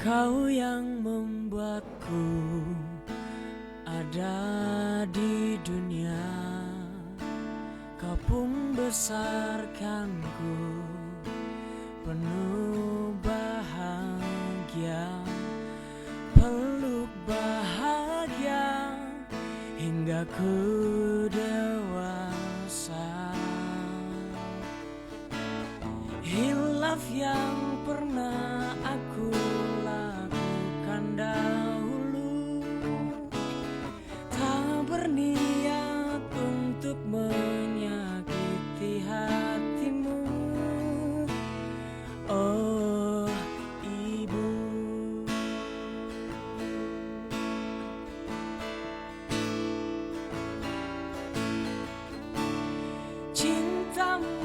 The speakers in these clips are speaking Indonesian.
Kau yang membuatku ada di dunia, kau pun besarkanku penuh bahagia, peluk bahagia hingga ku dewasa. Hilaf yang pernah aku lakukan dahulu, tak berniat untuk menyakiti hatimu. Oh ibu, cintamu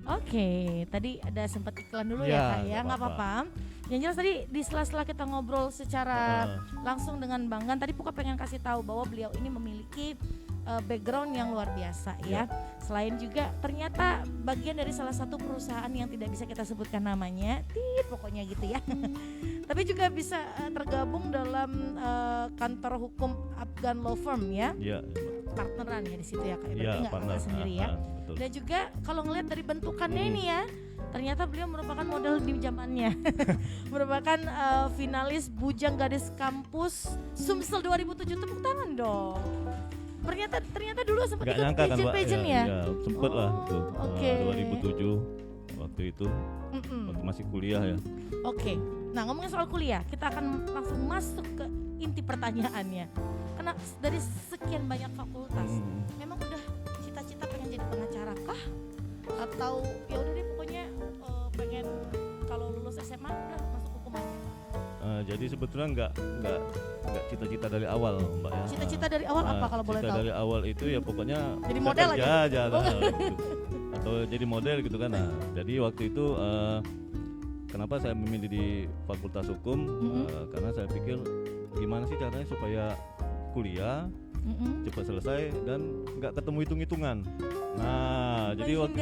Oke, tadi ada sempat iklan dulu Ya, ya Kak ya, nggak nggak apa-apa. apa-apa. Yang jelas tadi di sela-sela kita ngobrol secara langsung dengan Bang Gan, tadi Puka pengen kasih tahu bahwa beliau ini memiliki background yang luar biasa ya. Selain juga ternyata bagian dari salah satu perusahaan yang tidak bisa kita sebutkan namanya, pokoknya gitu ya. Tapi juga bisa tergabung dalam kantor hukum Afgan Law Firm ya. Iya. Partneran ya di situ ya, kayak Iya, berarti nggak partner sendiri ya. betul. Dan juga kalau ngelihat dari bentukannya ini ya, ternyata beliau merupakan model di zamannya. Merupakan finalis Bujang Gadis Kampus Sumsel 2007, tepuk tangan dong. Ternyata dulu sempat Gak ikut nyangka kan Mbak, pageant ya. Iya, sempet lah itu. Oke. 2007 waktu itu, waktu masih kuliah ya. Oke. Nah, ngomongin soal kuliah, kita akan langsung masuk ke inti pertanyaannya. Karena dari sekian banyak fakultas, memang udah cita-cita pengen jadi pengacara kah? Atau ya udah deh pokoknya pengen kalau lulus SMA udah masuk hukum aja. Jadi sebetulnya nggak cita-cita dari awal Mbak ya. Cita-cita dari awal apa kalau boleh Cita tahu? dari awal itu ya pokoknya Jadi bisa model kerja aja? aja lah, gitu. Atau jadi model gitu kan. Nah, jadi waktu itu kenapa saya memilih di Fakultas Hukum? Karena saya pikir gimana sih caranya supaya kuliah cepat selesai dan nggak ketemu hitung-hitungan. Nah, jadi waktu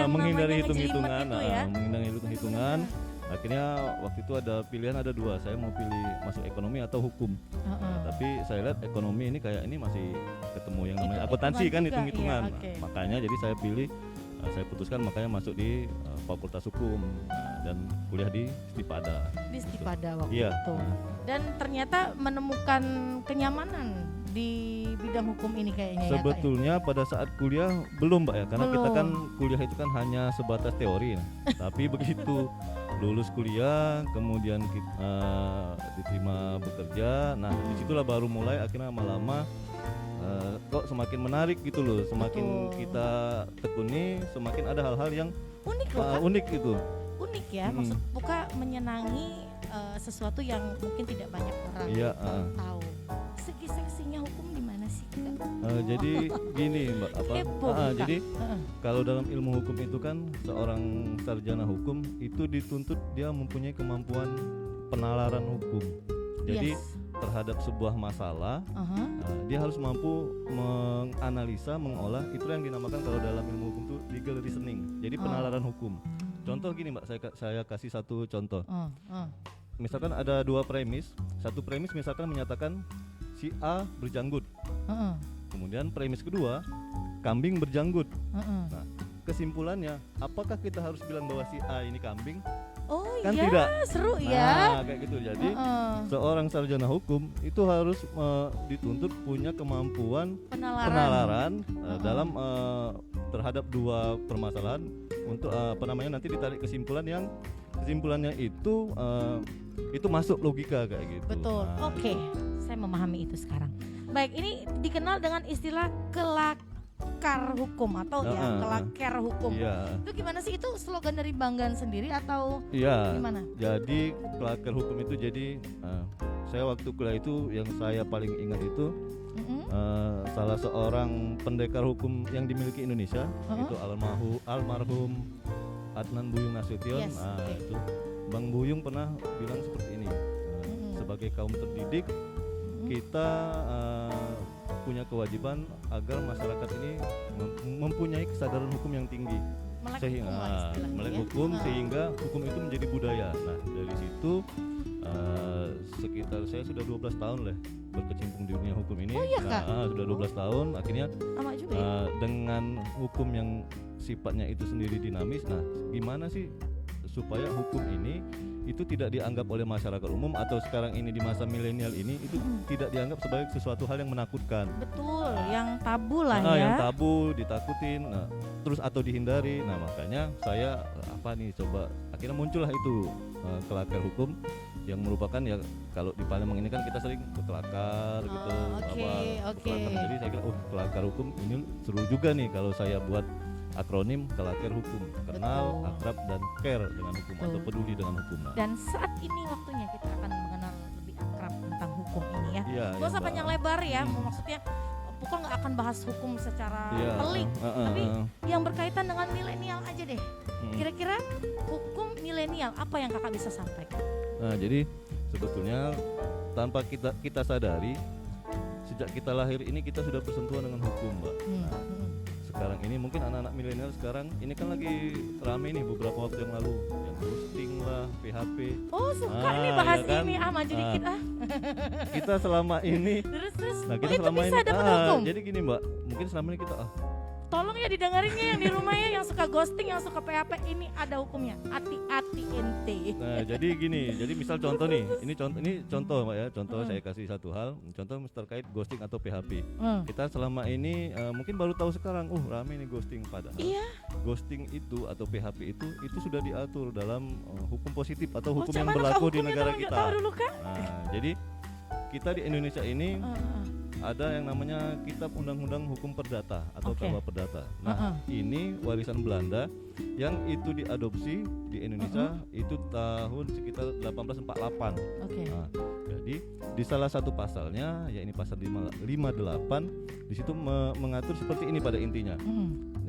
menghindari hitung-hitungan, menghindari hitung-hitungan. Akhirnya waktu itu ada pilihan, ada dua, saya mau pilih masuk ekonomi atau hukum. Tapi saya lihat ekonomi ini kayak ini masih ketemu yang namanya akuntansi kan, hitung-hitungan. Iya, Makanya jadi saya pilih, saya putuskan makanya masuk di Fakultas Hukum dan kuliah di Stipada. Di Stipada waktu Iya. itu. Dan ternyata menemukan kenyamanan di bidang hukum ini kayaknya Sebetulnya pada saat kuliah belum Mbak ya, karena kita Belum. kan kuliah itu kan hanya sebatas teori. Tapi begitu lulus kuliah, kemudian diterima bekerja, nah disitulah baru mulai akhirnya lama-lama kok semakin menarik gitu loh, semakin kita tekuni, semakin ada hal-hal yang unik loh kan? unik gitu. Unik ya, maksud Puka menyenangi sesuatu yang mungkin tidak banyak orang Iya, tahu. Segi seksinya hukum di mana sih Kak? Jadi gini Mbak, Kepo, Kak. jadi kalau dalam ilmu hukum itu kan seorang sarjana hukum itu dituntut dia mempunyai kemampuan penalaran hukum. Jadi terhadap sebuah masalah dia harus mampu menganalisa, mengolah, itu yang dinamakan kalau dalam ilmu hukum itu legal reasoning. Jadi penalaran hukum. Contoh gini Mbak, saya kasih satu contoh. Misalkan ada dua premis. Satu premis misalkan menyatakan si A berjanggut. Kemudian premis kedua, kambing berjanggut. Nah, kesimpulannya, apakah kita harus bilang bahwa si A ini kambing? Oh Kan iya, tidak. seru Nah, ya. kayak gitu. Jadi seorang sarjana hukum itu harus dituntut punya kemampuan penalaran dalam terhadap dua permasalahan untuk nanti ditarik kesimpulannya itu masuk logika kayak gitu. Betul. Nah, Oke, saya memahami itu sekarang. Baik, ini dikenal dengan istilah kelakar hukum atau kelaker hukum. Iya. Itu gimana sih, itu slogan dari Bang Gan sendiri atau Iya. gimana? Jadi kelaker hukum itu jadi saya waktu kuliah itu yang saya paling ingat itu salah seorang pendekar hukum yang dimiliki Indonesia itu almarhum Adnan Buyung Nasution. Yes, Itu Bang Buyung pernah bilang seperti ini, sebagai kaum terdidik kita punya kewajiban agar masyarakat ini mempunyai kesadaran hukum yang tinggi, melek hukum sehingga hukum itu menjadi budaya. Nah, dari situ sekitar saya sudah 12 tahun lah berkecimpung di dunia hukum ini. Sudah 12 tahun akhirnya Lama juga ya? dengan hukum yang sifatnya itu sendiri dinamis. Nah, gimana sih supaya hukum ini itu tidak dianggap oleh masyarakat umum atau sekarang ini di masa milenial ini itu tidak dianggap sebagai sesuatu hal yang menakutkan. Betul, yang tabu lah ya. Yang tabu, ditakutin, terus atau dihindari. Nah, makanya saya coba akhirnya muncullah itu kelakar hukum yang merupakan ya kalau di Palembang ini kan kita sering kelakar gitu. Kelakar. Jadi saya kira kelakar hukum ini seru juga nih kalau saya buat akronim kelakar hukum, kenal, akrab dan care dengan hukum atau peduli dengan hukum. Dan saat ini waktunya kita akan mengenal lebih akrab tentang hukum ini ya. Gak usah panjang lebar ya, maksudnya Puka nggak akan bahas hukum secara pelik, tapi yang berkaitan dengan milenial aja deh. Kira-kira hukum milenial apa yang kakak bisa sampaikan? Nah, jadi sebetulnya tanpa kita sadari, sejak kita lahir ini kita sudah bersentuhan dengan hukum, Mbak. Nah, sekarang ini mungkin anak-anak milenial sekarang ini kan lagi rame nih beberapa waktu yang lalu, yang ghosting lah, PHP. Oh suka nih bahas ya kan? ini, maju dikit Kita selama ini, Terus, nah kita oh, itu selama bisa ini, dapat hukum? jadi gini Mbak, mungkin selama ini kita Tolong ya didengarinnya yang di rumah ya, yang suka ghosting, yang suka PHP, ini ada hukumnya. Hati-hati ente. Nah, jadi gini, jadi misal contoh nih, ini contoh Mbak ya, contoh saya kasih satu hal, contoh terkait ghosting atau PHP. Kita selama ini mungkin baru tahu sekarang, rame nih ghosting, padahal Iya. ghosting itu atau PHP itu sudah diatur dalam hukum positif atau hukum Cak, yang mana berlaku di hukumnya negara dong? Nggak kita. tahu dulu kan? Nah, jadi kita di Indonesia ini ada yang namanya Kitab Undang-Undang Hukum Perdata atau Oke. KUH Perdata. Nah, ini warisan Belanda yang itu diadopsi di Indonesia itu tahun sekitar 1848. Oke. Nah, jadi di salah satu pasalnya, ya ini pasal 58, di situ mengatur seperti ini pada intinya.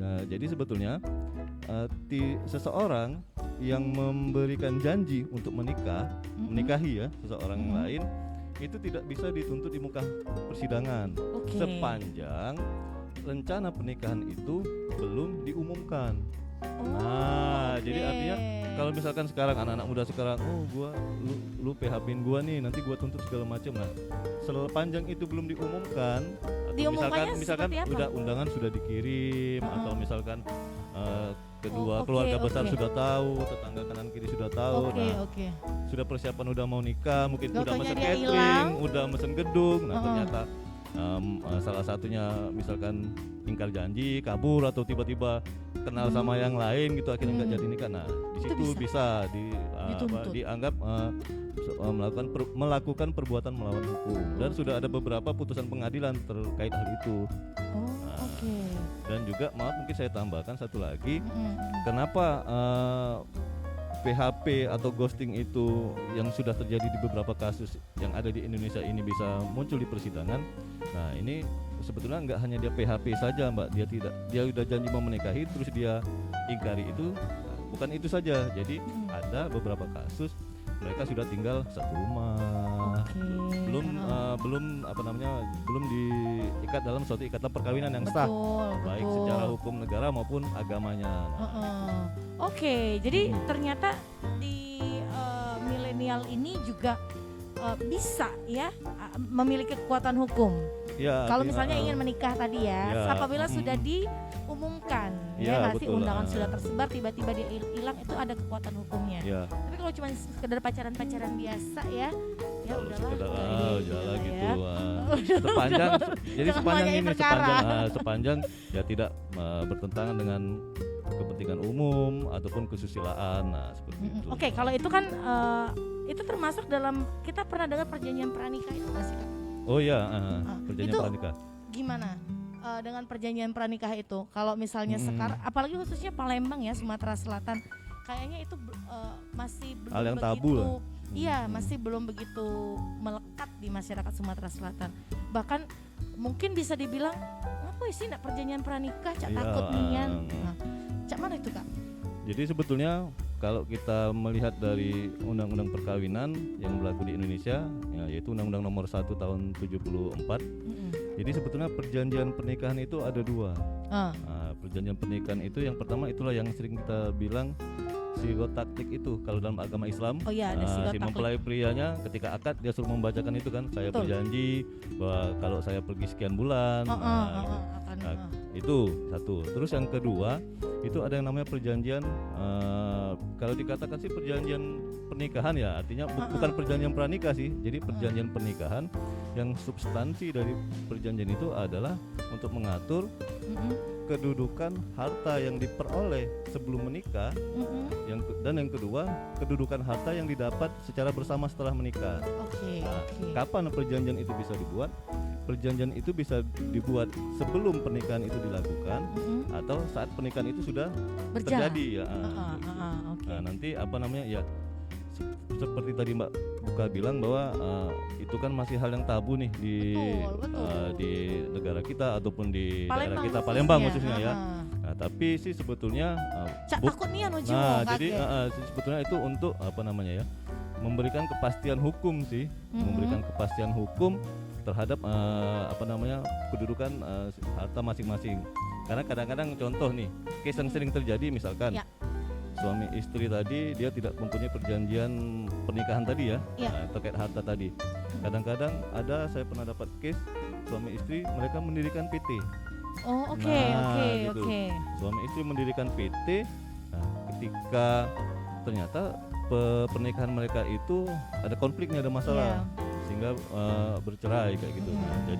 Nah, jadi sebetulnya seseorang yang memberikan janji untuk menikahi ya seseorang lain, itu tidak bisa dituntut di muka persidangan sepanjang rencana pernikahan itu belum diumumkan. Jadi artinya kalau misalkan sekarang anak-anak muda sekarang, lu PHP-in gua nih, nanti gua tuntut segala macam. Nah, sepanjang itu belum diumumkan, atau misalkan udah undangan sudah dikirim, atau misalkan keluarga besar sudah tahu, tetangga kanan kiri sudah tahu, sudah persiapan udah mau nikah, mungkin udah mesen catering, udah mesen gedung, nah ternyata salah satunya misalkan ingkar janji, kabur, atau tiba-tiba kenal sama yang lain gitu, akhirnya nggak jadi nikah. Nah di situ bisa dianggap melakukan perbuatan melawan hukum, dan sudah ada beberapa putusan pengadilan terkait hal itu. Dan juga mungkin saya tambahkan satu lagi, kenapa PHP atau ghosting itu yang sudah terjadi di beberapa kasus yang ada di Indonesia ini bisa muncul di persidangan. Nah ini sebetulnya nggak hanya dia PHP saja Mbak, dia udah janji mau menikahi terus dia ingkari itu. Nah, bukan itu saja, jadi ada beberapa kasus mereka sudah tinggal satu rumah, belum diikat dalam suatu ikatan perkawinan yang sah, baik secara hukum negara maupun agamanya. Jadi ternyata di milenial ini juga bisa ya memiliki kekuatan hukum. Ya, kalau misalnya ingin menikah tadi apabila sudah diumumkan, nanti undangan sudah tersebar, tiba-tiba dia hilang, itu ada kekuatan hukumnya. Tapi kalau cuma sekedar pacaran biasa ya udahlah. Udahlah gitu. Sepanjang ya tidak bertentangan dengan kepentingan umum ataupun kesusilaan. Nah, seperti itu. Oke, kalau itu kan itu termasuk dalam, kita pernah dengar perjanjian pranikah itu nggak sih Kak? Oh iya, perjanjian itu pranikah. Gimana dengan perjanjian pranikah itu? Kalau misalnya sekarang, apalagi khususnya Palembang ya, Sumatera Selatan, kayaknya itu masih belum hal yang begitu, tabu lah. Iya, masih belum begitu melekat di masyarakat Sumatera Selatan. Bahkan mungkin bisa dibilang, apa sih nggak perjanjian pranikah, cak takut nian. Nah, cak mana itu Kak? Jadi sebetulnya kalau kita melihat dari undang-undang perkawinan yang berlaku di Indonesia, yaitu Undang-Undang Nomor 1 Tahun 74. Jadi sebetulnya perjanjian pernikahan itu ada dua. Perjanjian pernikahan itu yang pertama itulah yang sering kita bilang sigotaktik itu kalau dalam agama Islam. Si mempelai prianya ketika akad dia suruh membacakan itu kan, saya berjanji bahwa kalau saya pergi sekian bulan. Itu satu. Terus yang kedua itu ada yang namanya perjanjian, kalau dikatakan sih perjanjian pernikahan ya, artinya bukan perjanjian pranikah sih. Jadi perjanjian pernikahan yang substansi dari perjanjian itu adalah untuk mengatur kedudukan harta yang diperoleh sebelum menikah, dan yang kedua kedudukan harta yang didapat secara bersama setelah menikah. Kapan perjanjian itu bisa dibuat? Perjanjian itu bisa dibuat sebelum pernikahan itu dilakukan, atau saat pernikahan itu sudah terjadi ya. Nah nanti seperti tadi Mbak Buka bilang bahwa itu kan masih hal yang tabu nih di negara kita ataupun di daerah kita, Palembang khususnya ya. Nah tapi sih sebetulnya takut nih jadi sebetulnya itu untuk memberikan kepastian hukum sih, memberikan kepastian hukum terhadap kedudukan harta masing-masing. Karena kadang-kadang contoh nih, case yang sering terjadi misalkan Ya. suami istri tadi dia tidak mempunyai perjanjian pernikahan tadi ya, Ya. terkait harta tadi. Kadang-kadang saya pernah dapat case suami istri mereka mendirikan PT. Oh, oke, Nah, oke, gitu. oke. Suami istri mendirikan PT. Nah, ketika ternyata pernikahan mereka itu ada konfliknya, ada masalah, sehingga bercerai kayak gitu. Nah,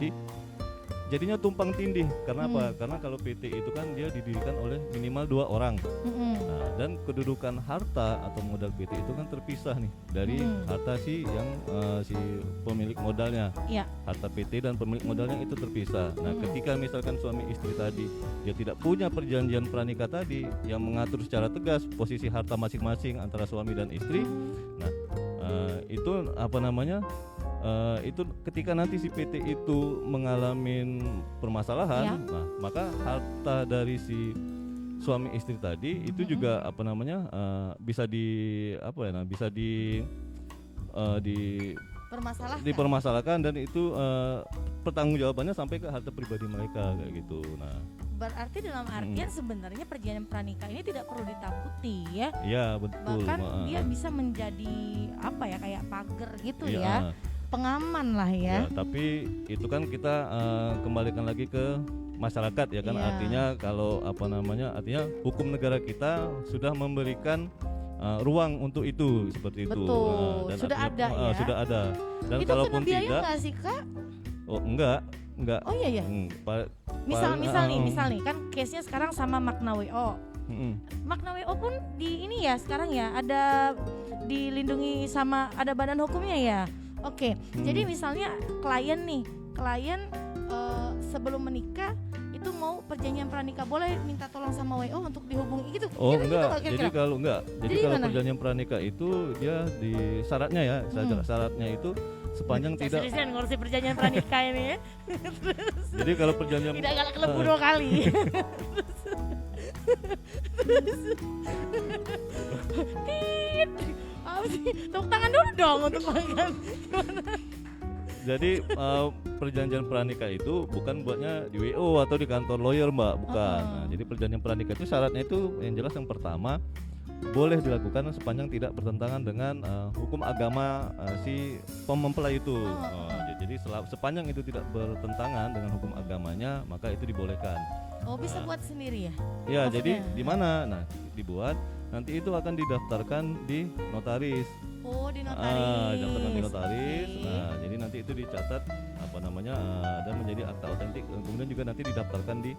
jadinya tumpang tindih. Karena apa? Karena kalau PT itu kan dia didirikan oleh minimal 2 orang. Nah, dan kedudukan harta atau modal PT itu kan terpisah nih dari harta si pemilik modalnya. Ya. Harta PT dan pemilik modalnya itu terpisah. Nah, ketika misalkan suami istri tadi dia tidak punya perjanjian pranikah tadi yang mengatur secara tegas posisi harta masing-masing antara suami dan istri. Nah, itu itu ketika nanti si PT itu mengalami permasalahan, nah, maka harta dari si suami istri tadi itu juga bisa dipermasalahkan dan itu pertanggungjawabannya sampai ke harta pribadi mereka kayak gitu. Nah, berarti dalam artian sebenarnya perjanjian pranikah ini tidak perlu ditakuti ya. Iya, betul. Bahkan dia bisa menjadi kayak pagar gitu ya. Pengaman lah ya. Tapi itu kan kita kembalikan lagi ke masyarakat ya kan. Artinya kalau artinya hukum negara kita sudah memberikan ruang untuk itu seperti itu. Betul. Dan Sudah artinya, ada ya. Sudah ada. Dan Itu kalaupun kena biaya tidak, nggak sih Kak? oh enggak. Oh iya ya. Misal nih kan case-nya sekarang sama Makna WO. Makna WO pun di ini ya sekarang ya ada dilindungi sama ada badan hukumnya ya. Oke. Jadi misalnya klien sebelum menikah itu mau perjanjian pranikah boleh minta tolong sama WO untuk dihubungi gitu. Oh gitu, enggak. Gitu, Jadi kalau perjanjian pranikah itu dia di syaratnya ya, syaratnya itu sepanjang tidak. Seriusan ngurusin perjanjian pranikah ini ya. Jadi kalau perjanjian tidak galak kelebu 2 kali. Tepuk tangan dulu dong untuk makan. Jadi perjanjian pranikah itu bukan buatnya di WO atau di kantor lawyer Mbak, bukan. Nah, jadi perjanjian pranikah itu syaratnya itu yang jelas yang pertama boleh dilakukan sepanjang tidak bertentangan dengan hukum agama si mempelai itu. Jadi sepanjang itu tidak bertentangan dengan hukum agamanya maka itu dibolehkan. Oh bisa buat sendiri ya? Ya Maksudnya? jadi di mana? Nah dibuat nanti itu akan didaftarkan di notaris. Oh di notaris. Didaftarkan di notaris. Okay. Nah jadi nanti itu dicatat dan menjadi akta otentik. Kemudian juga nanti didaftarkan di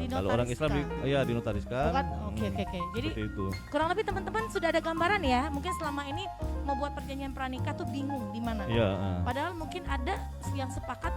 kalau orang Islam dinotariskan. Oke. Jadi seperti itu. kurang lebih teman-teman sudah ada gambaran ya. Mungkin selama ini mau buat perjanjian pranikah tuh bingung di mana. Iya. Padahal mungkin ada yang sepakat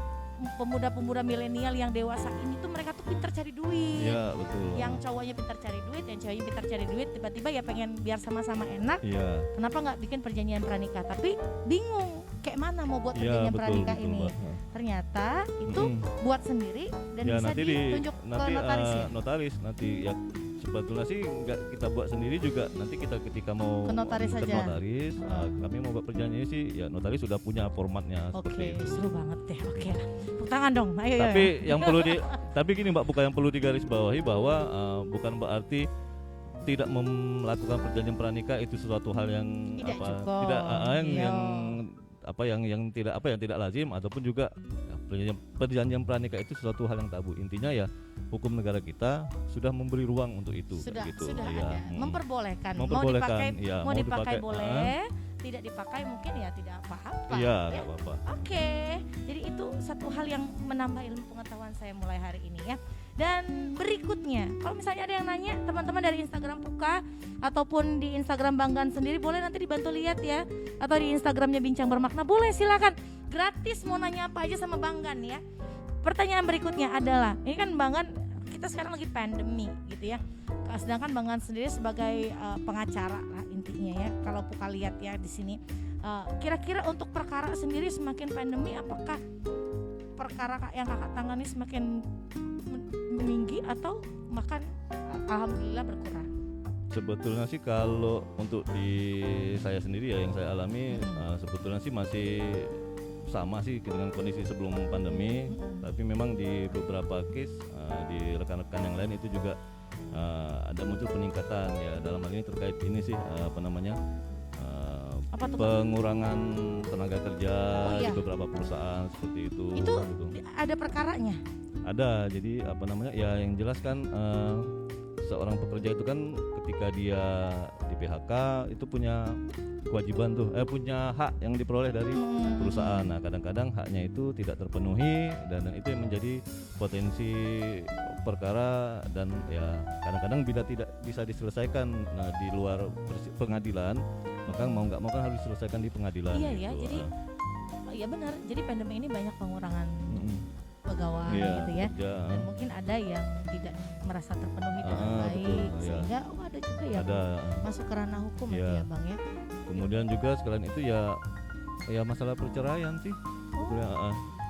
pemuda-pemuda milenial yang dewasa ini tuh mereka tuh pintar cari duit. Iya betul. Yang cowoknya pintar cari duit, yang ceweknya pintar cari duit, tiba-tiba ya pengen biar sama-sama enak. Iya. Kenapa nggak bikin perjanjian pranikah? Tapi bingung kayak mana mau buat perjanjian pranikah ini. Mbak. Ternyata itu buat sendiri dan bisa nanti ditunjuk ke notaris ya. Notaris nanti ya sebetulnya sih nggak kita buat sendiri juga, nanti kita ketika mau Ke notaris ke saja. notaris, kami mau buat perjanjian sih ya notaris sudah punya formatnya Oke, seperti itu. seru banget deh. Oke lah. Tepuk tangan dong. Ayo. Tapi yang perlu tapi gini Mbak, bukan yang perlu digarisbawahi bahwa bukan berarti tidak melakukan perjanjian pranikah itu suatu hal yang Tidak apa cukup. tidak Iya. yang tidak lazim ataupun juga perjanjian pranikah itu suatu hal yang tabu. Intinya ya hukum negara kita sudah memberi ruang untuk itu Sudah gitu. sudah Ya, ada. Memperbolehkan. Memperbolehkan, Mau dipakai boleh, tidak dipakai mungkin ya tidak apa-apa. Iya, ya. nggak apa-apa. Oke, jadi itu satu hal yang menambah ilmu pengetahuan saya mulai hari ini ya. Dan berikutnya, kalau misalnya ada yang nanya, teman-teman dari Instagram Puka ataupun di Instagram Banggan sendiri boleh nanti dibantu lihat ya. Atau di Instagramnya Bincang Bermakna boleh silakan. Gratis mau nanya apa aja sama Banggan ya. Pertanyaan berikutnya adalah, ini kan Banggan kita sekarang lagi pandemi gitu ya. Sedangkan Banggan sendiri sebagai pengacara lah intinya ya. Kalau Puka lihat ya di sini. Kira-kira untuk perkara sendiri semakin pandemi apakah perkara yang kakak tangani semakin meninggi atau makan alhamdulillah berkurang? Sebetulnya sih kalau untuk di saya sendiri ya yang saya alami sebetulnya sih masih sama sih dengan kondisi sebelum pandemi, tapi memang di beberapa case di rekan-rekan yang lain itu juga ada muncul peningkatan ya dalam hal ini terkait ini sih apa namanya Apa tuh, Pak? pengurangan tenaga kerja Oh, iya. di beberapa perusahaan seperti itu. Itu gitu. ada perkaranya. Ada, jadi apa namanya ya yang jelas kan seorang pekerja itu kan ketika dia di PHK itu punya kewajiban tuh, punya hak yang diperoleh dari perusahaan. Nah kadang-kadang haknya itu tidak terpenuhi dan itu yang menjadi potensi perkara dan ya kadang-kadang bila tidak bisa diselesaikan di luar pengadilan maka mau nggak mau kan harus diselesaikan di pengadilan. Iya gitu. ya, jadi ya benar. Jadi pandemi ini banyak pengurangan pegawai Iya, gitu ya. kerja. Dan mungkin ada yang tidak merasa terpenuhi dengan Betul, baik iya. sehingga ada juga yang Ada. masuk ke ranah hukum Iya. ya Bang ya. Kemudian juga sekalian itu ya masalah perceraian sih sebetulnya,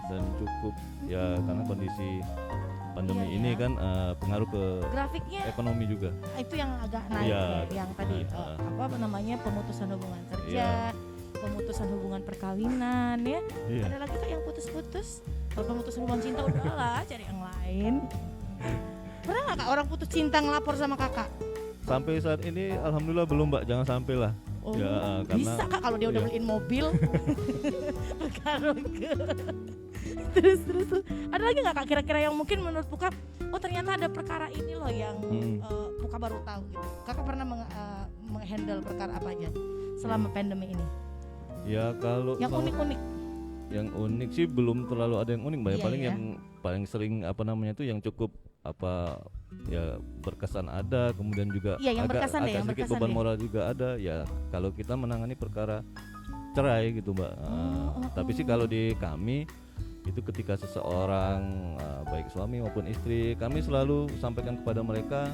dan cukup ya karena kondisi pandemi Iya, ini ya. kan pengaruh ke Grafiknya ekonomi juga. itu yang agak naik Iya, ya, yang tadi naik, apa namanya pemutusan hubungan Iya. kerja, pemutusan hubungan perkawinan ya. Iya. Ada lagi kak yang putus-putus. Kalau pemutusan hubungan cinta udahlah cari yang lain. Pernah nggak kak orang putus cinta ngelapor sama kakak? Sampai saat ini alhamdulillah belum Mbak, jangan sampai lah. Oh, Ya, karena- bisa kak kalau dia udah iya. beliin mobil. Karaoke. terus. Ada lagi nggak kak kira-kira yang mungkin menurut Puka, oh ternyata ada perkara ini loh yang Puka baru tahu gitu. Kakak pernah menghandle perkara apa aja selama pandemi ini? Ya kalau Yang sama- unik-unik. yang unik sih belum terlalu ada yang unik Mbak. Iya, Paling iya. yang paling sering apa namanya itu yang cukup apa ya berkesan ada, kemudian juga Iya, yang agak berkesan deh, yang sedikit berkesan beban deh. moral juga ada ya kalau kita menangani perkara cerai gitu Mbak. Tapi sih kalau di kami itu ketika seseorang baik suami maupun istri, kami selalu sampaikan kepada mereka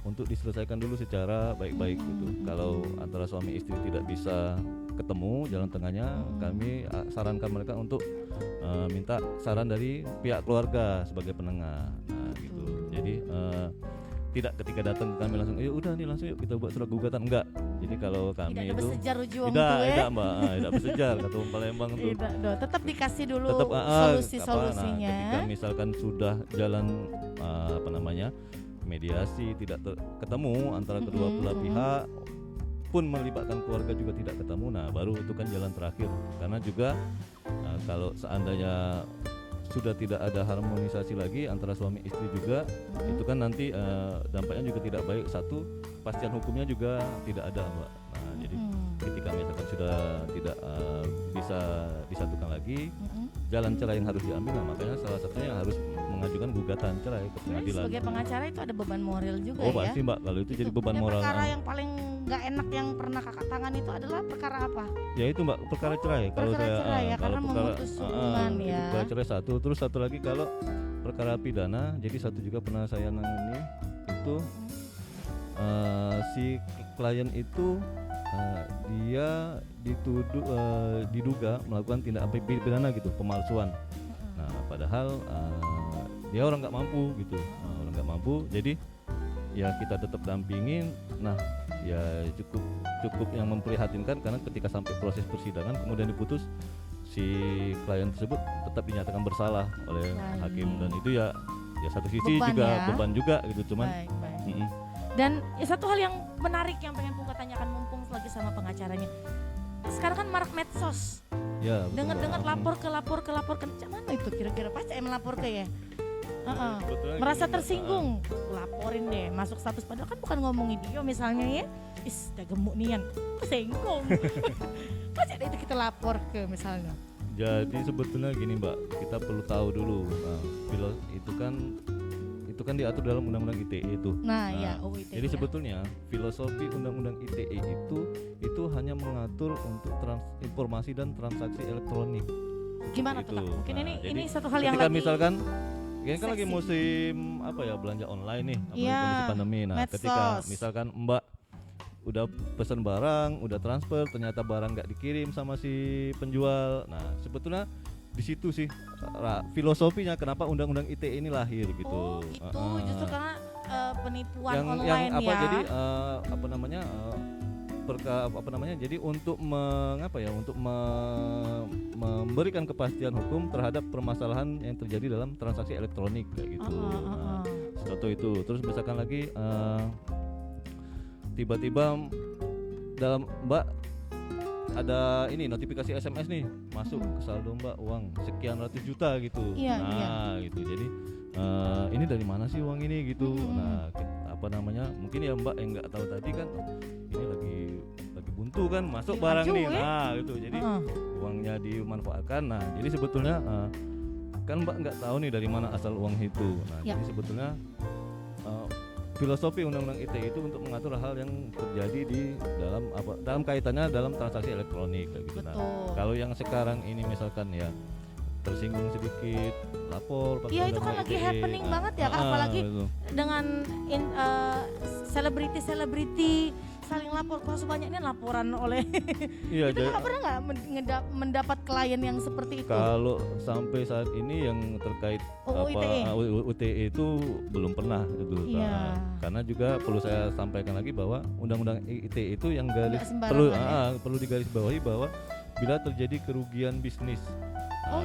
untuk diselesaikan dulu secara baik-baik gitu. Kalau antara suami istri tidak bisa ketemu jalan tengahnya, kami sarankan mereka untuk minta saran dari pihak keluarga sebagai penengah. Nah gitu. Jadi tidak ketika datang ke kami langsung, ya udah nih langsung yuk kita buat surat gugatan, enggak. Jadi kalau kami Tidak ada itu bersejar ujung tidak Mbak, tidak bersejar kata orang Palembang tuh. Tidak dong, tetap dikasih dulu Tetap solusi-solusinya. Nah, ketika misalkan sudah jalan apa namanya mediasi tidak ketemu antara kedua belah pihak pun melibatkan keluarga juga tidak ketemu, nah baru itu kan jalan terakhir. Karena juga kalau seandainya sudah tidak ada harmonisasi lagi antara suami istri juga, itu kan nanti dampaknya juga tidak baik. Satu, kepastian hukumnya juga tidak ada Mbak. Nah jadi ketika misalkan sudah tidak bisa disatukan lagi, jalan cerai yang harus diambil, nah makanya salah satunya harus mengajukan gugatan cerai ke Sebenarnya pengadilan. sebagai pengacara itu ada beban moral juga Oh ya. pasti Mbak, kalau itu jadi beban Yang moral. Perkara yang paling nggak enak yang pernah kakak tangan itu adalah perkara apa? Ya itu Mbak, perkara cerai. Kalau perkara saya cerai ya, kalau karena memutus hubungan itu ya. perkara cerai satu, terus satu lagi kalau perkara pidana. Jadi satu juga pernah saya nangani itu si klien itu dia diduga melakukan tindak pidana gitu, pemalsuan. Nah padahal dia orang nggak mampu gitu, orang nggak mampu. Jadi ya kita tetap dampingin. Nah ya cukup yang memprihatinkan karena ketika sampai proses persidangan kemudian diputus, si klien tersebut tetap dinyatakan bersalah oleh hakim, dan itu ya satu sisi Beban juga ya. beban juga gitu, cuman Baik. Dan satu hal yang menarik yang pengen Puka tanyakan mumpung lagi sama pengacaranya. Sekarang kan marak medsos. ya betul, Dengar-dengar Mbak. lapor ke macam mana itu kira-kira pas saya melapor ke ya? Sebetulnya Merasa gini, Mbak, tersinggung, laporin deh, masuk status padahal kan bukan ngomongin dia misalnya ya. Udah gemuk nian, tersinggung. Pas ada itu kita lapor ke misalnya. jadi sebetulnya gini Mbak, kita perlu tahu dulu itu kan diatur dalam undang-undang ITE itu. Nah, ya UU ITE. Jadi ya. sebetulnya filosofi undang-undang ITE itu hanya mengatur untuk informasi dan transaksi elektronik. Gimana Seperti tuh Kak? itu. Mungkin Nah, ini jadi satu hal yang ketika lagi misalkan ini kan lagi seksi. musim apa ya, belanja online nih, apalagi Iya, kondisi pandemi. Nah, medsos. ketika misalkan Mbak udah pesan barang, udah transfer, ternyata barang nggak dikirim sama si penjual. Nah, sebetulnya di situ sih filosofinya kenapa undang-undang ITE ini lahir gitu. Oh gitu, justru karena penipuan yang online apa ya. jadi apa namanya apa namanya jadi untuk memberikan kepastian hukum terhadap permasalahan yang terjadi dalam transaksi elektronik kayak gitu. Nah, satu itu. Terus misalkan lagi tiba-tiba dalam Mbak ada ini notifikasi SMS nih masuk ke saldo Mbak uang sekian ratus juta gitu. Iya. Gitu. Jadi ini dari mana sih uang ini gitu. Nah, apa namanya? Mungkin ya Mbak yang nggak tahu tadi kan ini lagi buntu kan masuk barang nih. Nah, gitu. Jadi uangnya dimanfaatkan. Nah, jadi sebetulnya kan Mbak nggak tahu nih dari mana asal uang itu. Nah, jadi sebetulnya filosofi Undang-Undang ITE itu untuk mengatur hal yang terjadi di dalam kaitannya dalam transaksi elektronik kayak gitu. Nah, kalau yang sekarang ini misalkan ya tersinggung sedikit lapor pakai Iya itu kan lagi happening banget ya Kak, apalagi gitu. dengan selebriti saling lapor, kalau sebanyaknya laporan oleh Iya, itu Kakak pernah nggak mendapat klien yang seperti itu? Kalau sampai saat ini yang terkait UTE itu belum pernah gitu. Iya. Karena juga perlu saya sampaikan lagi bahwa Undang-Undang ITE itu yang perlu digarisbawahi bahwa bila terjadi kerugian bisnis.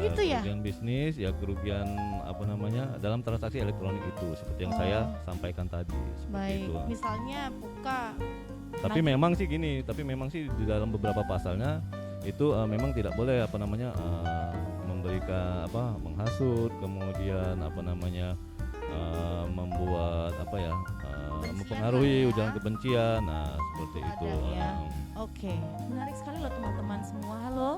Gitu ya? Kerugian bisnis ya kerugian apa namanya dalam transaksi elektronik itu seperti yang saya sampaikan tadi. Baik, itu. misalnya buka. Tapi memang sih di dalam beberapa pasalnya itu memang tidak boleh apa namanya memberikan menghasut, kemudian membuat mempengaruhi ujaran kebencian. Nah, seperti itu. Ya. Oke, menarik sekali loh teman-teman semua. Halo,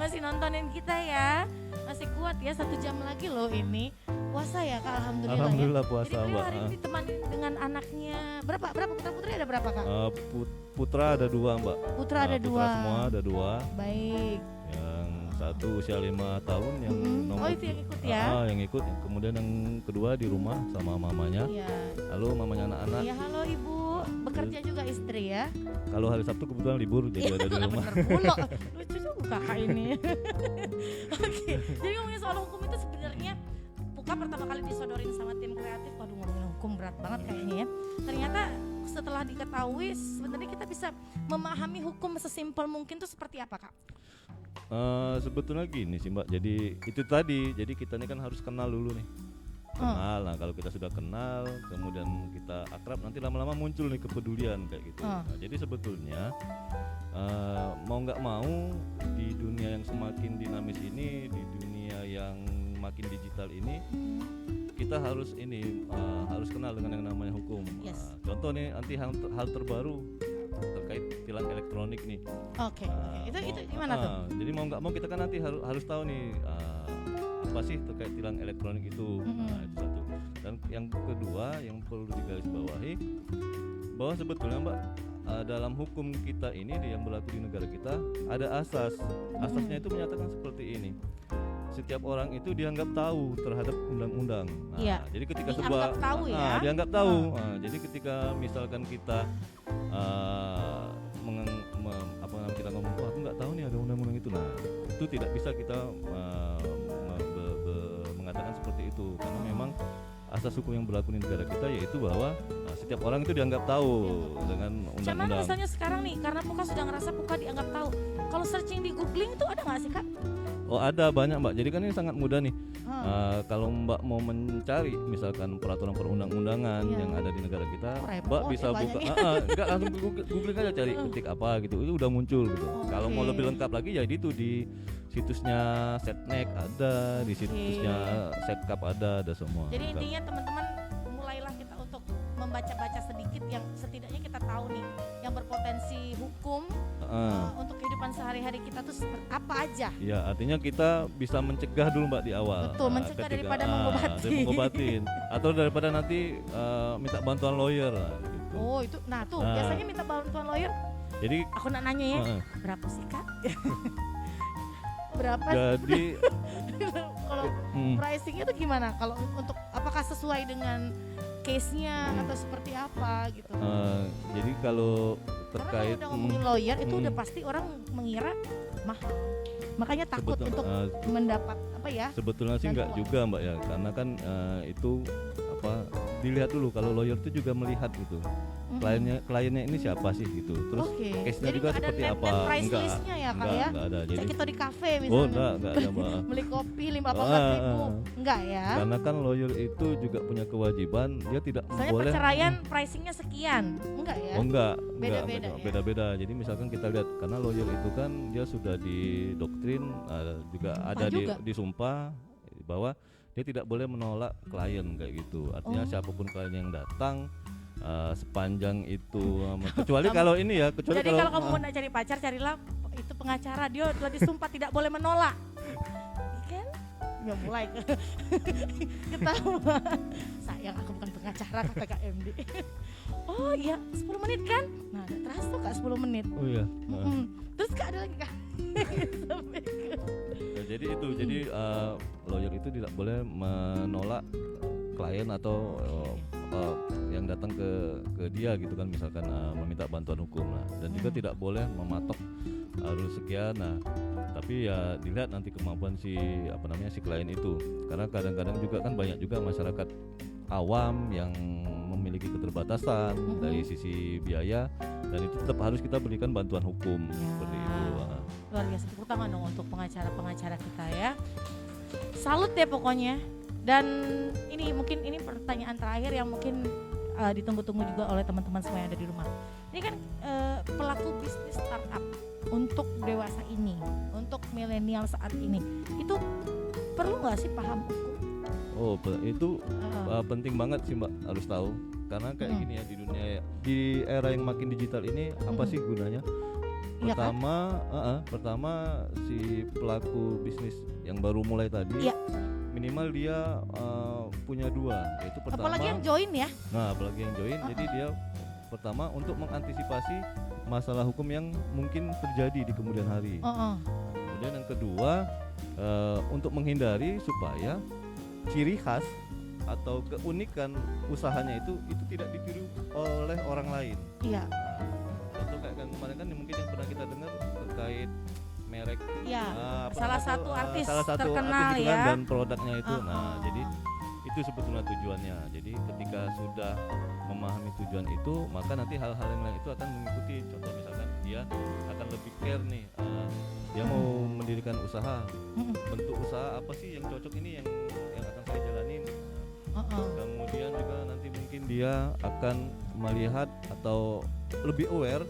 masih nontonin kita ya, masih kuat ya, 1 jam lagi loh ini puasa ya Kak, alhamdulillah ya. Puasa. Jadi Mbak. hari ini ditemani dengan anaknya berapa putra putri ada berapa Kak? Putra ada 2 Mbak. Putra ada 2. Putra semua ada 2. Baik. Yang satu usia 5 tahun yang nomor itu yang ikut ya? Yang ikut. Kemudian yang kedua di rumah sama mamanya. Iya. Halo mamanya anak-anak. Iya halo ibu, bekerja juga istri ya? Kalau hari Sabtu kebetulan libur jadi ada di rumah. Bener pula, lucu juga Kak ini. Oke, jadi ngomongin soal hukum itu sebenarnya Puka pertama kali disodorin sama tim kreatif. Waduh, ngomongin hukum berat banget kayaknya ya. Ternyata setelah diketahui sebenarnya kita bisa memahami hukum sesimpel mungkin tuh seperti apa Kak? Sebetulnya gini sih Mbak, jadi itu tadi, jadi kita ini kan harus kenal dulu nih. Nah kalau kita sudah kenal kemudian kita akrab nanti lama-lama muncul nih kepedulian kayak gitu. Nah, jadi sebetulnya mau nggak mau di dunia yang semakin dinamis ini, di dunia yang makin digital ini, kita harus harus kenal dengan yang namanya hukum. Yes. Contoh nih nanti hal terbaru terkait tilang elektronik nih. Oke. Itu gimana tuh? Jadi mau nggak mau kita kan nanti harus tahu nih apa sih terkait tilang elektronik itu. Nah, itu satu. Dan yang kedua yang perlu digarisbawahi bahwa sebetulnya Mbak dalam hukum kita ini yang berlaku di negara kita ada asas. Asasnya itu menyatakan seperti ini. Setiap orang itu dianggap tahu terhadap undang-undang. Nah, iya. Jadi ketika dianggap tahu ya. Dianggap tahu. Nah, jadi ketika misalkan kita kita ngomong, aku nggak tahu nih ada undang-undang itu. Nah, itu tidak bisa kita mengatakan seperti itu karena memang asas hukum yang berlaku di negara kita yaitu bahwa setiap orang itu dianggap tahu dengan undang-undang. Cuman misalnya sekarang nih, karena Puka sudah ngerasa Puka dianggap tahu. Kalau searching di googling itu ada nggak sih Kak? Oh ada banyak Mbak, jadi kan ini sangat mudah nih. Kalau Mbak mau mencari misalkan peraturan perundang-undangan yang ada di negara kita, Mbak bisa buka, enggak langsung googling aja cari ketik apa gitu, itu udah muncul gitu. Kalau mau lebih lengkap lagi ya itu di situsnya Setnek ada, di situsnya Setkap ada semua. Jadi intinya teman-teman mulailah kita untuk membaca-baca sedikit yang setidaknya kita tahu nih yang berpotensi hukum untuk kehidupan sehari-hari kita tuh apa aja. Ya artinya kita bisa mencegah dulu Mbak di awal. Betul, mencegah daripada mengobatin. Atau daripada nanti minta bantuan lawyer gitu. Oh itu, biasanya minta bantuan lawyer. Jadi aku nanya ya, berapa sih Kak? Berapa? Jadi kalau pricingnya tuh gimana? Kalau untuk apakah sesuai dengan case-nya atau seperti apa gitu? Jadi kalau terkait udah ngomongin lawyer itu udah pasti orang mengira mahal. Makanya takut untuk mendapat apa ya? Sebetulnya sih enggak juga Mbak ya, karena kan itu dilihat dulu. Kalau lawyer itu juga melihat gitu. Kliennya ini siapa sih gitu. Terus Oke. case-nya Jadi juga nggak ada seperti name apa? and price list-nya ya, Kak, ya? Enggak ada. Jadi Kayak kita di kafe oh misalnya. enggak ada Mbak. Beli kopi 54.000. Enggak ya? Karena kan lawyer itu juga punya kewajiban, dia tidak Soalnya boleh perceraian pricing-nya sekian. Enggak ya? Oh enggak, Beda-beda ya? beda-beda. Jadi misalkan kita lihat karena lawyer itu kan dia sudah didoktrin juga ada juga? disumpah bahwa dia tidak boleh menolak klien kayak gitu. Artinya siapapun klien yang datang sepanjang itu kecuali kalau ini ya, kecuali Jadi kalau kamu mau cari pacar, carilah itu pengacara, dia telah disumpah tidak boleh menolak. Iya kan? Ya mulai ketawa. Sayang aku bukan pengacara kata Kak MD. Oh iya, 10 menit kan? Nah, ada terasa tuh Kak 10 menit. Oh iya. Terus Kak ada lagi Kak? Sampai ke Ya, jadi itu jadi lawyer itu tidak boleh menolak klien atau yang datang ke dia gitu kan, misalkan meminta bantuan hukum. Nah, dan juga tidak boleh mematok harus sekian. Nah, tapi ya dilihat nanti kemampuan si klien itu. Karena kadang-kadang juga kan banyak juga masyarakat awam yang memiliki keterbatasan dari sisi biaya, dan itu tetap harus kita berikan bantuan hukum seperti itu. luar biasa, tepuk tangan dong untuk pengacara-pengacara kita ya. Salut deh pokoknya. Dan ini mungkin ini pertanyaan terakhir yang mungkin ditunggu-tunggu juga oleh teman-teman semua yang ada di rumah. Ini kan pelaku bisnis startup untuk dewasa ini, untuk milenial saat ini, itu perlu nggak sih paham hukum? Oh, itu penting banget sih Mbak, harus tahu. Karena kayak gini ya, di era yang makin digital ini apa sih gunanya? Iya kan? Pertama si pelaku bisnis yang baru mulai tadi, minimal dia punya dua, yaitu pertama. Apalagi yang join ya? Nah, apalagi yang join, jadi dia pertama untuk mengantisipasi masalah hukum yang mungkin terjadi di kemudian hari. Kemudian yang kedua, untuk menghindari supaya ciri khas atau keunikan usahanya itu tidak ditiru oleh orang lain. Iya. Contoh kayak kemarin kan mungkin yang pernah kita dengar terkait merek. Iya. Salah satu artis artis terkenal gitu kan, ya. dan produknya itu. Nah, jadi itu sebetulnya tujuannya. Jadi ketika sudah memahami tujuan itu, maka nanti hal-hal yang lain itu akan mengikuti. Contoh misalkan dia akan lebih care nih, dia mau mendirikan usaha, bentuk usaha apa sih yang cocok ini yang akan saya jalanin. Kemudian juga nanti mungkin dia akan melihat atau lebih aware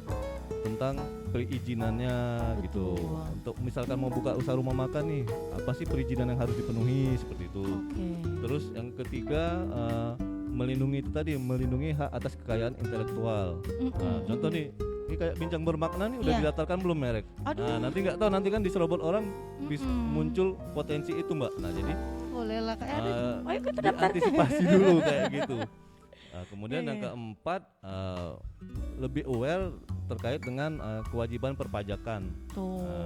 tentang perizinannya gitu. Untuk misalkan mau buka usaha rumah makan nih, apa sih perizinan yang harus dipenuhi seperti itu. Terus yang ketiga, melindungi hak atas kekayaan intelektual. Contoh nih, ini kayak bincang bermakna nih udah didaftarkan belum merek. Nah, nanti nggak tahu, nanti kan diserobot orang muncul potensi itu Mbak. Nah, jadi boleh lah Kak Erin. Ayo kita daftar. Antisipasi dulu kayak gitu. Kemudian yang keempat, lebih aware terkait dengan kewajiban perpajakan.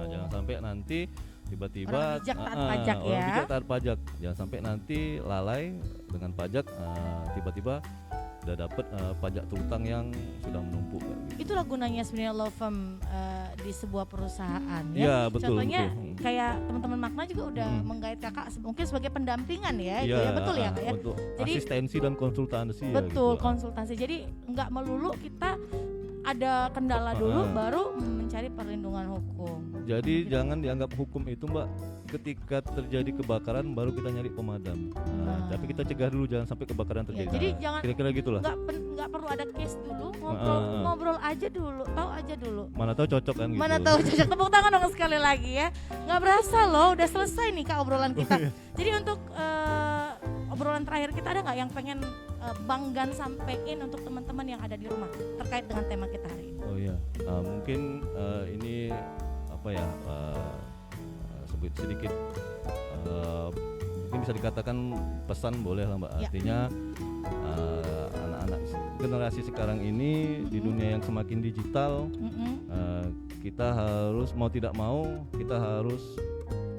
Jangan sampai nanti tiba-tiba orang bijak taat pajak ya. Orang bijak taat pajak. Jangan sampai nanti lalai dengan pajak, tiba-tiba udah dapat pajak terutang yang sudah menumpuk. Gitu. Itulah gunanya sebenarnya law firm di sebuah perusahaan ya. Iya, betul. Contohnya kayak teman-teman Makna juga udah menggait kakak mungkin sebagai pendampingan ya, itu ya betul ya Kak ya. Untuk jadi asistensi dan konsultasi. Betul, ya, gitu. konsultasi. Jadi nggak melulu kita ada kendala dulu baru mencari perlindungan hukum. Jadi jangan dianggap hukum itu Mbak ketika terjadi kebakaran baru kita nyari pemadam. Tapi kita cegah dulu jangan sampai kebakaran terjadi. Jadi jangan kira-kira gitulah. Nggak perlu ada case dulu, ngobrol aja dulu, tahu aja dulu. Mana tahu cocok kan gitu. Mana tahu cocok. Tepuk tangan dong sekali lagi ya. Nggak berasa loh, udah selesai nih Kak obrolan kita. Jadi untuk obrolan terakhir kita ada nggak yang pengen Bang Gan sampein untuk teman-teman yang ada di rumah terkait dengan tema kita hari ini? Oh iya, mungkin ini apa ya, sebut sedikit, mungkin bisa dikatakan pesan boleh lah Mbak. Artinya anak-anak generasi sekarang ini di dunia yang semakin digital, kita harus mau tidak mau kita harus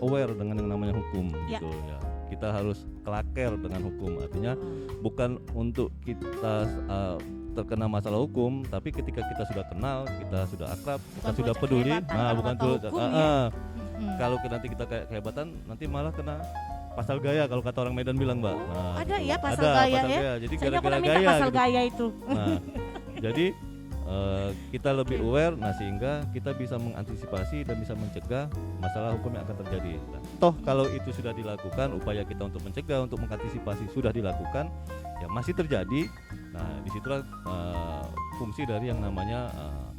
aware dengan yang namanya hukum gitu ya. Kita harus kelaker dengan hukum, artinya bukan untuk kita terkena masalah hukum, tapi ketika kita sudah kenal, kita sudah akrab, kita sudah peduli, bukan tuh kalau nanti kita kayak kehebatan, nanti malah kena pasal gaya kalau kata orang Medan bilang, Mbak. Nah, Ada ya pasal ada gaya pasal ya. gaya. Jadi Saya gara-gara minta gaya pasal gitu. gaya itu. Nah, jadi kita lebih aware, nah sehingga kita bisa mengantisipasi dan bisa mencegah masalah hukum yang akan terjadi. Nah, toh kalau itu sudah dilakukan, upaya kita untuk mencegah, untuk mengantisipasi sudah dilakukan, ya masih terjadi. Nah, disitulah fungsi dari yang namanya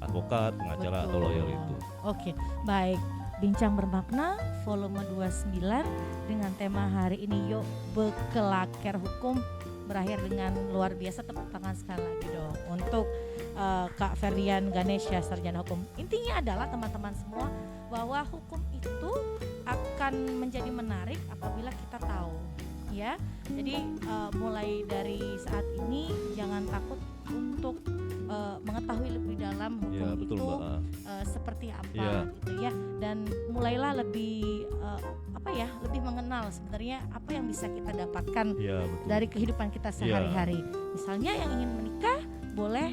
advokat, pengacara atau lawyer itu. Oke, baik. Bincang bermakna volume 29 dengan tema hari ini yuk bekelaker hukum berakhir dengan luar biasa. Tepuk tangan sekali lagi dong untuk Kak Ferdian Ganesha, sarjana hukum. Intinya adalah teman-teman semua bahwa hukum itu akan menjadi menarik apabila kita tahu, ya. Jadi mulai dari saat ini jangan takut untuk mengetahui lebih dalam hukum Ya, betul, itu Mbak. seperti apa Ya. gitu ya, dan mulailah lebih lebih mengenal sebenarnya apa yang bisa kita dapatkan Ya, betul. dari kehidupan kita sehari-hari. Misalnya yang ingin menikah boleh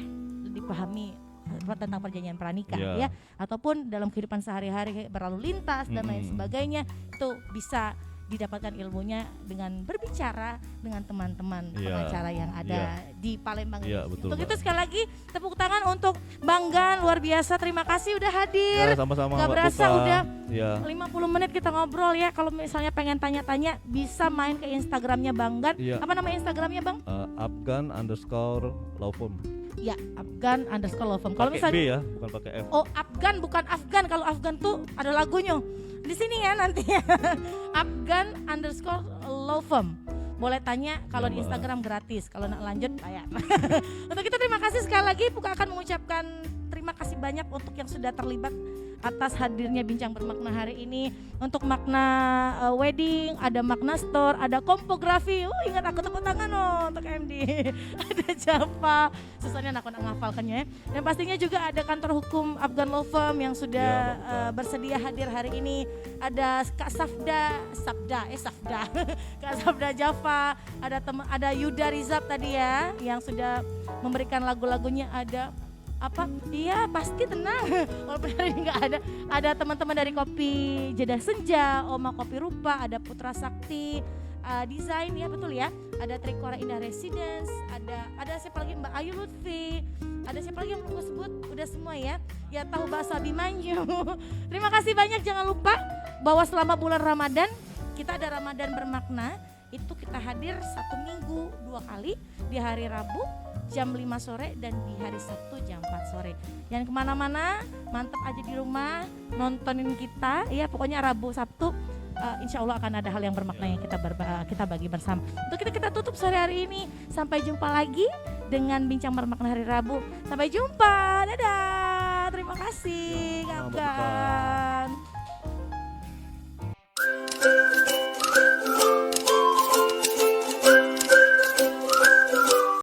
dipahami tentang perjanjian pranikah Ya. ya, ataupun dalam kehidupan sehari-hari berlalu lintas dan lain sebagainya, itu bisa didapatkan ilmunya dengan berbicara dengan teman-teman Ya. pengacara yang ada di Palembang Ya, ini. betul, Untuk Mbak. itu sekali lagi tepuk tangan untuk Bang Gan, luar biasa, terima kasih udah hadir. Ya, sama-sama, Gak Mbak berasa Puka. udah Ya. 50 menit kita ngobrol ya. Kalau misalnya pengen tanya-tanya bisa main ke Instagramnya Bang Gan. Iya. Apa nama Instagramnya Bang? Afgan_law firm. Ya, Afgan_law firm. Kalau Pakai misalnya B ya, bukan pakai F. oh Afgan bukan Afgan, kalau Afgan tuh ada lagunya di sini ya nanti ya. Afgan_law firm. Boleh tanya kalau Ya, di Mbak. Instagram gratis, kalau nak lanjut bayar. Untuk itu terima kasih sekali lagi. Puka akan mengucapkan terima kasih banyak untuk yang sudah terlibat atas hadirnya bincang bermakna hari ini. Untuk makna wedding, ada makna store, ada kompografi. Ingat aku tepuk tangan untuk MD. Ada Java, susahnya aku nak ngafalkannya ya. Dan pastinya juga ada kantor hukum Afgan Law Firm yang sudah Ya, Mbak. bersedia hadir hari ini. Ada Kak Safda Kak Safda Java, ada Yuda Rizab tadi ya yang sudah memberikan lagu-lagunya. Ada apa? Iya pasti tenang. Walaupun hari ini nggak ada. Ada teman-teman dari Kopi Jeddah Senja, Oma Kopi Rupa, ada Putra Sakti Desain ya, betul ya. Ada Trikora Indah Residence, ada siapa lagi, Mbak Ayu Lutfi. Ada siapa lagi yang belum sebut? Udah semua ya. Ya tahu bahasa Abimanyu. Terima kasih banyak. Jangan lupa bahwa selama bulan Ramadan kita ada Ramadan bermakna. Itu kita hadir 1 minggu 2 kali, di hari Rabu jam 5 sore dan di hari Sabtu jam 4 sore. Jangan kemana-mana, mantep aja di rumah nontonin kita. Ya pokoknya Rabu Sabtu insya Allah akan ada hal yang bermakna yang kita bagi bersama. Untuk kita tutup sore hari ini. Sampai jumpa lagi dengan bincang bermakna hari Rabu. Sampai jumpa, dadah. Terima kasih, Ya, Kak Afgan.